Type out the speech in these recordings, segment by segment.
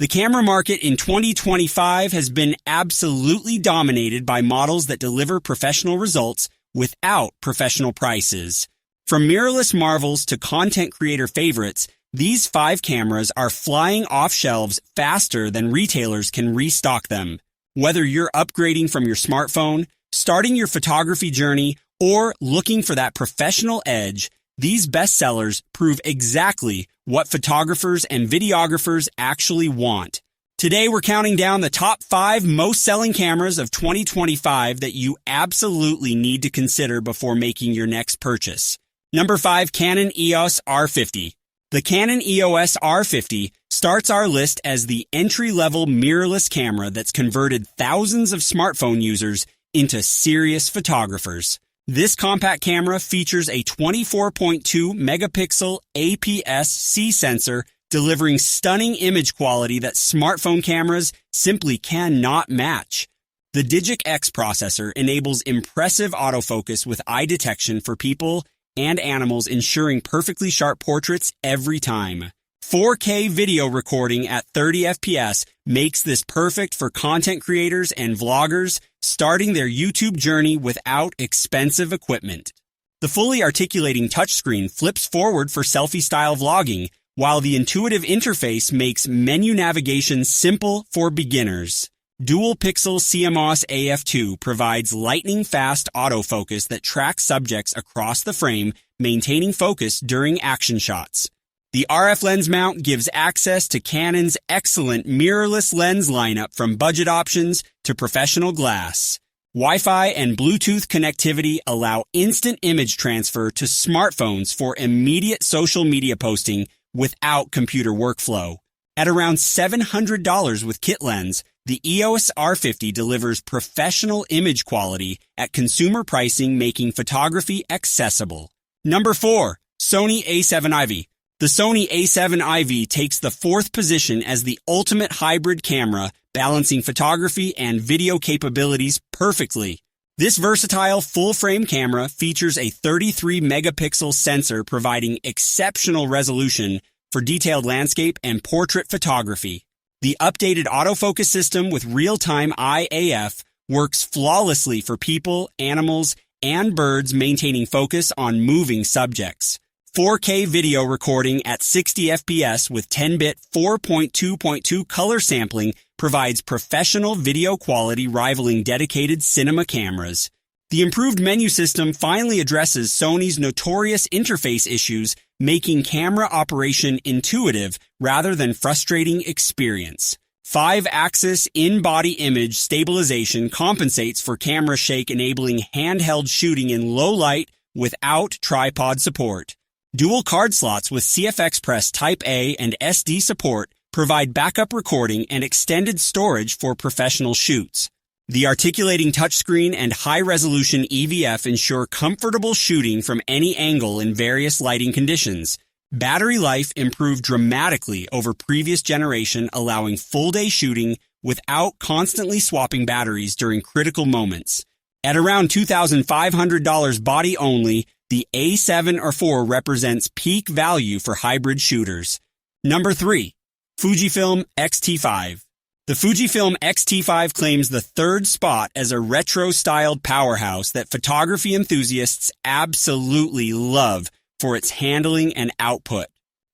The camera market in 2025 has been absolutely dominated by models that deliver professional results without professional prices. From mirrorless marvels to content creator favorites, these 5 cameras are flying off shelves faster than retailers can restock them. Whether you're upgrading from your smartphone, starting your photography journey, or looking for that professional edge, these bestsellers prove exactly what photographers and videographers actually want. Today, we're counting down the top 5 most selling cameras of 2025 that you absolutely need to consider before making your next purchase. Number 5, Canon EOS R50. The Canon EOS R50 starts our list as the entry-level mirrorless camera that's converted thousands of smartphone users into serious photographers. This compact camera features a 24.2 megapixel APS-C sensor, delivering stunning image quality that smartphone cameras simply cannot match. The Digic X processor enables impressive autofocus with eye detection for people and animals, ensuring perfectly sharp portraits every time. 4K video recording at 30 FPS makes this perfect for content creators and vloggers starting their YouTube journey without expensive equipment. The fully articulating touchscreen flips forward for selfie-style vlogging, while the intuitive interface makes menu navigation simple for beginners. Dual-pixel CMOS AF2 provides lightning-fast autofocus that tracks subjects across the frame, maintaining focus during action shots. The RF lens mount gives access to Canon's excellent mirrorless lens lineup, from budget options to professional glass. Wi-Fi and Bluetooth connectivity allow instant image transfer to smartphones for immediate social media posting without computer workflow. At around $700 with kit lens, the EOS R50 delivers professional image quality at consumer pricing, making photography accessible. Number 4, Sony A7 IV. The Sony A7 IV takes the 4th position as the ultimate hybrid camera, balancing photography and video capabilities perfectly. This versatile full-frame camera features a 33 megapixel sensor, providing exceptional resolution for detailed landscape and portrait photography. The updated autofocus system with real-time eye AF works flawlessly for people, animals, and birds, maintaining focus on moving subjects. 4K video recording at 60 FPS with 10-bit 4.2.2 color sampling provides professional video quality rivaling dedicated cinema cameras. The improved menu system finally addresses Sony's notorious interface issues, making camera operation intuitive rather than frustrating experience. 5-axis in-body image stabilization compensates for camera shake, enabling handheld shooting in low light without tripod support. Dual card slots with CF Express Type A and SD support provide backup recording and extended storage for professional shoots. The articulating touchscreen and high-resolution EVF ensure comfortable shooting from any angle in various lighting conditions. Battery life improved dramatically over previous generation, allowing full-day shooting without constantly swapping batteries during critical moments. At around $2,500 body only, the A7 or IV represents peak value for hybrid shooters. Number 3, Fujifilm X-T5. The Fujifilm X-T5 claims the 3rd spot as a retro-styled powerhouse that photography enthusiasts absolutely love for its handling and output.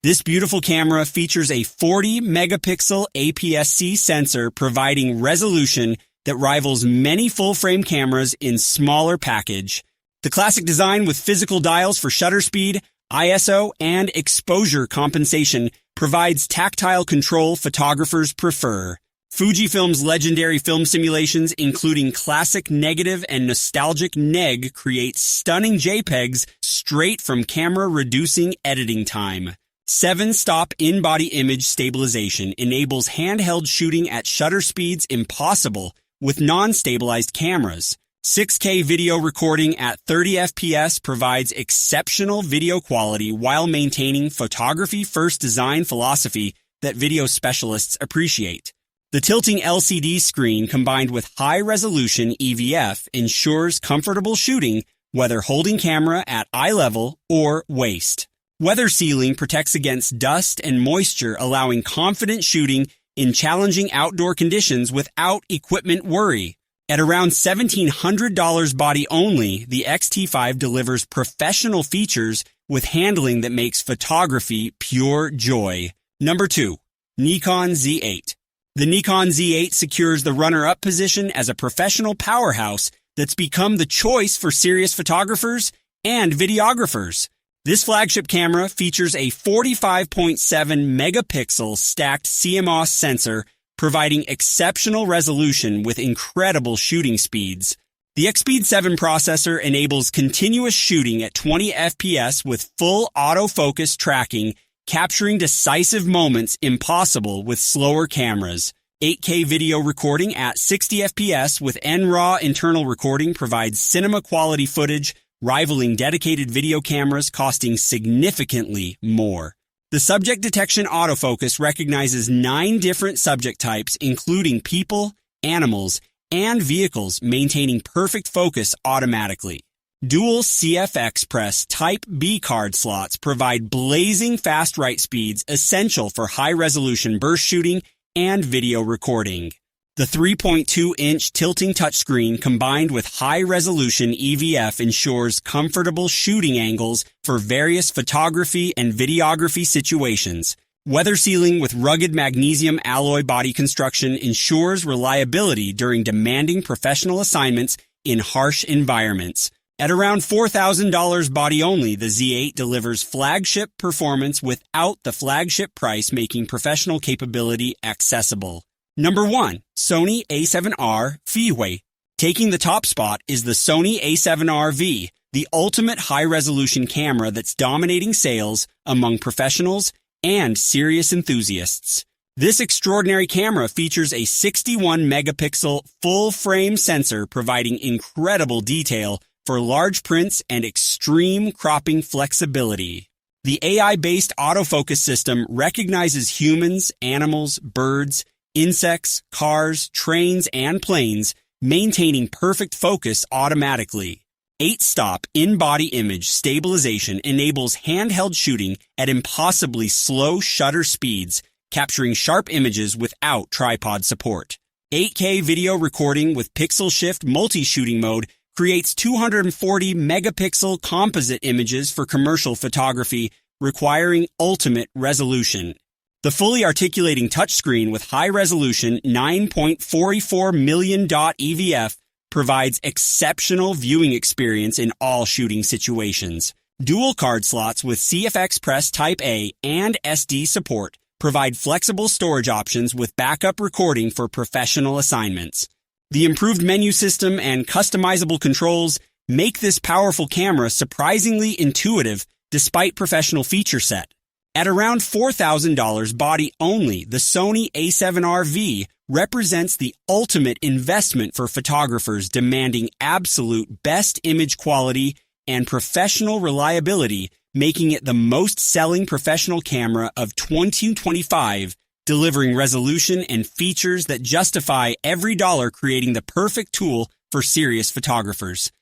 This beautiful camera features a 40 megapixel APS-C sensor, providing resolution that rivals many full-frame cameras in smaller package. The classic design with physical dials for shutter speed, ISO, and exposure compensation provides tactile control photographers prefer. Fujifilm's legendary film simulations, including classic negative and nostalgic neg, create stunning JPEGs straight from camera, reducing editing time. 7-stop in-body image stabilization enables handheld shooting at shutter speeds impossible with non-stabilized cameras. 6K video recording at 30 FPS provides exceptional video quality while maintaining photography-first design philosophy that video specialists appreciate. The tilting LCD screen combined with high-resolution EVF ensures comfortable shooting, whether holding camera at eye level or waist. Weather sealing protects against dust and moisture, allowing confident shooting in challenging outdoor conditions without equipment worry. At around $1,700 body only, the X-T5 delivers professional features with handling that makes photography pure joy. Number 2. Nikon Z8. The Nikon Z8 secures the runner-up position as a professional powerhouse that's become the choice for serious photographers and videographers. This flagship camera features a 45.7 megapixel stacked CMOS sensor, providing exceptional resolution with incredible shooting speeds. The X-Speed 7 processor enables continuous shooting at 20 FPS with full autofocus tracking, capturing decisive moments impossible with slower cameras. 8K video recording at 60 FPS with NRAW internal recording provides cinema-quality footage, rivaling dedicated video cameras costing significantly more. The subject detection autofocus recognizes 9 different subject types, including people, animals, and vehicles, maintaining perfect focus automatically. Dual CFX Press Type B card slots provide blazing fast write speeds essential for high-resolution burst shooting and video recording. The 3.2-inch tilting touchscreen combined with high-resolution EVF ensures comfortable shooting angles for various photography and videography situations. Weather sealing with rugged magnesium alloy body construction ensures reliability during demanding professional assignments in harsh environments. At around $4,000 body only, the Z8 delivers flagship performance without the flagship price, making professional capability accessible. Number 1. Sony A7R V. Taking the top spot is the Sony A7R V, the ultimate high-resolution camera that's dominating sales among professionals and serious enthusiasts. This extraordinary camera features a 61-megapixel full-frame sensor providing incredible detail for large prints and extreme cropping flexibility. The AI-based autofocus system recognizes humans, animals, birds, insects, cars, trains, and planes, maintaining perfect focus automatically. 8-stop in-body image stabilization enables handheld shooting at impossibly slow shutter speeds, capturing sharp images without tripod support. 8K video recording with pixel shift multi-shooting mode creates 240 megapixel composite images for commercial photography, requiring ultimate resolution. The fully articulating touchscreen with high-resolution 9.44 million dot EVF provides exceptional viewing experience in all shooting situations. Dual card slots with CFX Press Type A and SD support provide flexible storage options with backup recording for professional assignments. The improved menu system and customizable controls make this powerful camera surprisingly intuitive despite professional feature set. At around $4,000 body only, the Sony A7R V represents the ultimate investment for photographers demanding absolute best image quality and professional reliability, making it the most-selling professional camera of 2025, delivering resolution and features that justify every dollar, creating the perfect tool for serious photographers.